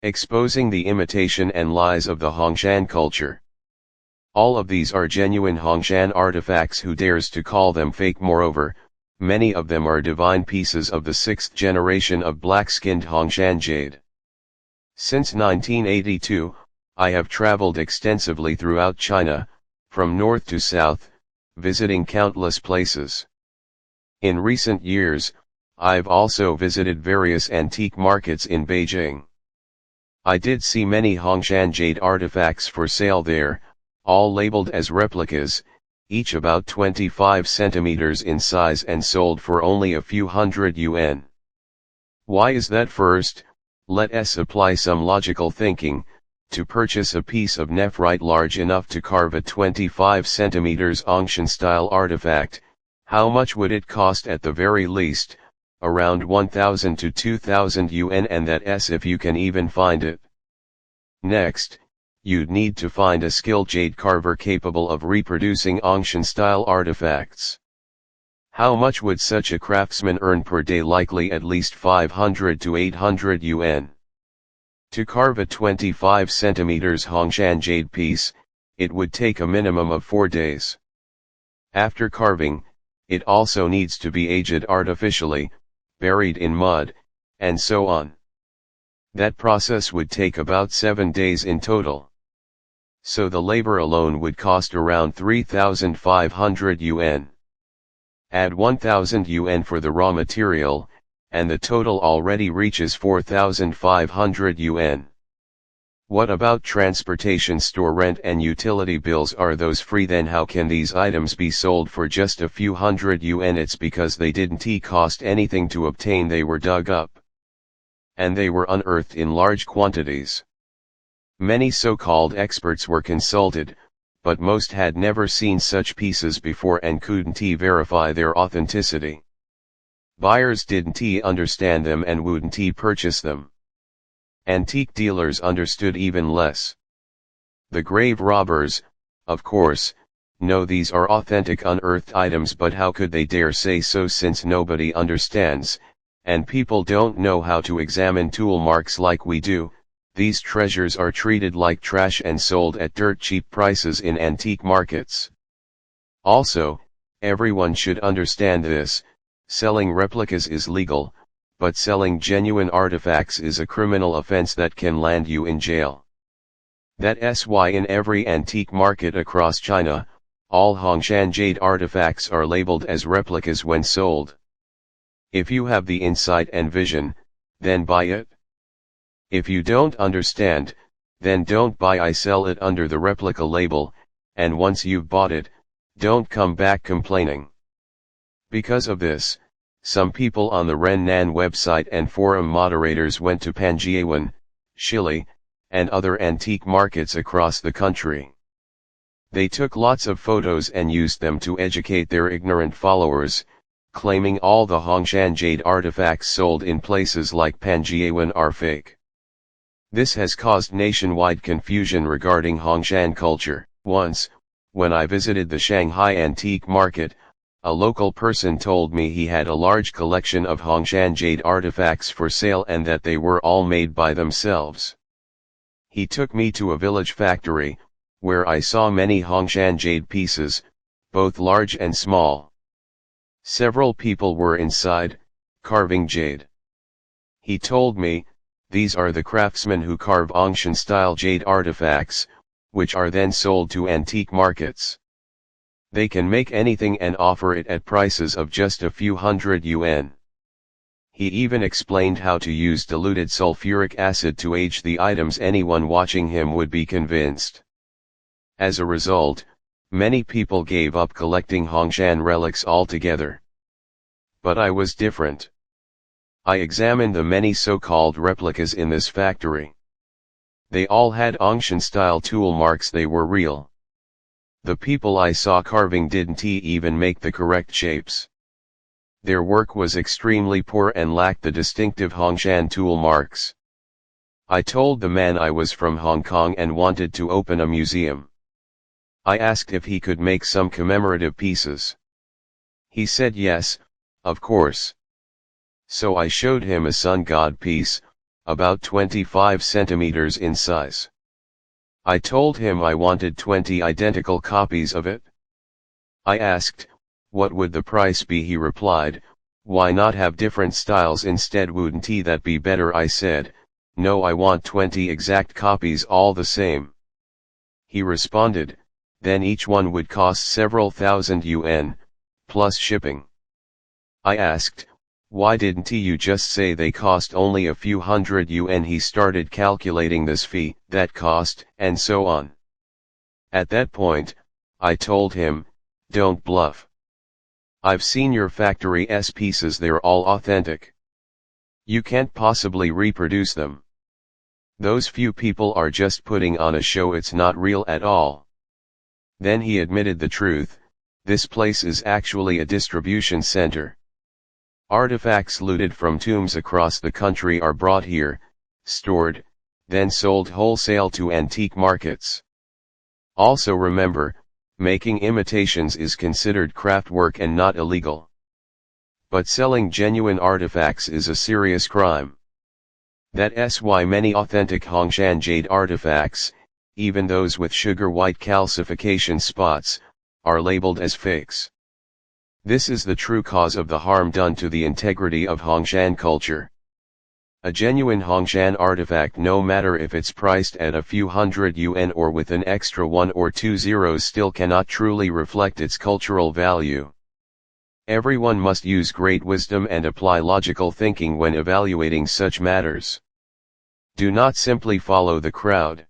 exposing the imitation and lies of the Hongshan culture. All of these are genuine Hongshan artifacts. Who dares to call them fake? Moreover, many of them are divine pieces of the 6th generation of black-skinned Hongshan jade. Since 1982, I have traveled extensively throughout China, from north to south, visiting countless places. In recent years, I've also visited various antique markets in Beijing. I did see many Hongshan jade artifacts for sale there, all labeled as replicas, each about 25 centimeters in size and sold for only a few hundred yuan. Why is that? First, let us apply some logical thinking. To purchase a piece of nephrite large enough to carve a 25 centimeters Hongshan-style artifact, how much would it cost? At the very least, around 1,000 to 2,000 yuan, and that's if you can even find it. Next, you'd need to find a skilled jade carver capable of reproducing Hongshan-style artifacts. How much would such a craftsman earn per day? Likely at least 500 to 800 yuan. To carve a 25 centimeters Hongshan jade piece, it would take a minimum of 4 days. After carving, it also needs to be aged artificially, buried in mud, and so on. That process would take about 7 days in total. So the labor alone would cost around 3,500 yuan. Add 1,000 yuan for the raw material, and the total already reaches 4,500 yuan. What about transportation, store rent and utility bills? Are those free? Then how can these items be sold for just a few hundred yuan? It's because they didn't cost anything to obtain. They were dug up, and they were unearthed in large quantities. Many so-called experts were consulted, but most had never seen such pieces before and couldn't verify their authenticity. Buyers didn't understand them and wouldn't purchase them. Antique dealers understood even less. The grave robbers, of course, know these are authentic unearthed items, but how could they dare say so, since nobody understands, and people don't know how to examine tool marks like we do? These treasures are treated like trash and sold at dirt cheap prices in antique markets. Also, everyone should understand this: selling replicas is legal, but selling genuine artifacts is a criminal offense that can land you in jail. That's why in every antique market across China, all Hongshan jade artifacts are labeled as replicas when sold. If you have the insight and vision, then buy it. If you don't understand, then don't buy. I sell it under the replica label, and once you've bought it, don't come back complaining. Because of this, some people on the Rennan website and forum moderators went to Panjiawan, Shili, and other antique markets across the country. They took lots of photos and used them to educate their ignorant followers, claiming all the Hongshan jade artifacts sold in places like Panjiawan are fake. This has caused nationwide confusion regarding Hongshan culture. Once, when I visited the Shanghai antique market, a local person told me he had a large collection of Hongshan jade artifacts for sale and that they were all made by themselves. He took me to a village factory, where I saw many Hongshan jade pieces, both large and small. Several people were inside, carving jade. He told me, these are the craftsmen who carve Hongshan-style jade artifacts, which are then sold to antique markets. They can make anything and offer it at prices of just a few hundred yuan. He even explained how to use diluted sulfuric acid to age the items. Anyone watching him would be convinced. As a result, many people gave up collecting Hongshan relics altogether. But I was different. I examined the many so-called replicas in this factory. They all had Hongshan-style tool marks. They were real. The people I saw carving didn't even make the correct shapes. Their work was extremely poor and lacked the distinctive Hongshan tool marks. I told the man I was from Hong Kong and wanted to open a museum. I asked if he could make some commemorative pieces. He said yes, of course. So I showed him a sun god piece, about 25 centimeters in size. I told him I wanted 20 identical copies of it. I asked, what would the price be? He replied, why not have different styles instead? Wouldn't that be better? I said, no, I want 20 exact copies all the same. He responded, then each one would cost several thousand yuan, plus shipping. I asked, why didn't you just say they cost only a few hundred yuan? He started calculating this fee, that cost, and so on. At that point, I told him, don't bluff. I've seen your factory's pieces, they're all authentic. You can't possibly reproduce them. Those few people are just putting on a show, it's not real at all. Then he admitted the truth, this place is actually a distribution center. Artifacts looted from tombs across the country are brought here, stored, then sold wholesale to antique markets. Also remember, making imitations is considered craft work and not illegal. But selling genuine artifacts is a serious crime. That's why many authentic Hongshan jade artifacts, even those with sugar white calcification spots, are labeled as fakes. This is the true cause of the harm done to the integrity of Hongshan culture. A genuine Hongshan artifact, no matter if it's priced at a few hundred yuan or with an extra 1 or 2 zeros, still cannot truly reflect its cultural value. Everyone must use great wisdom and apply logical thinking when evaluating such matters. Do not simply follow the crowd.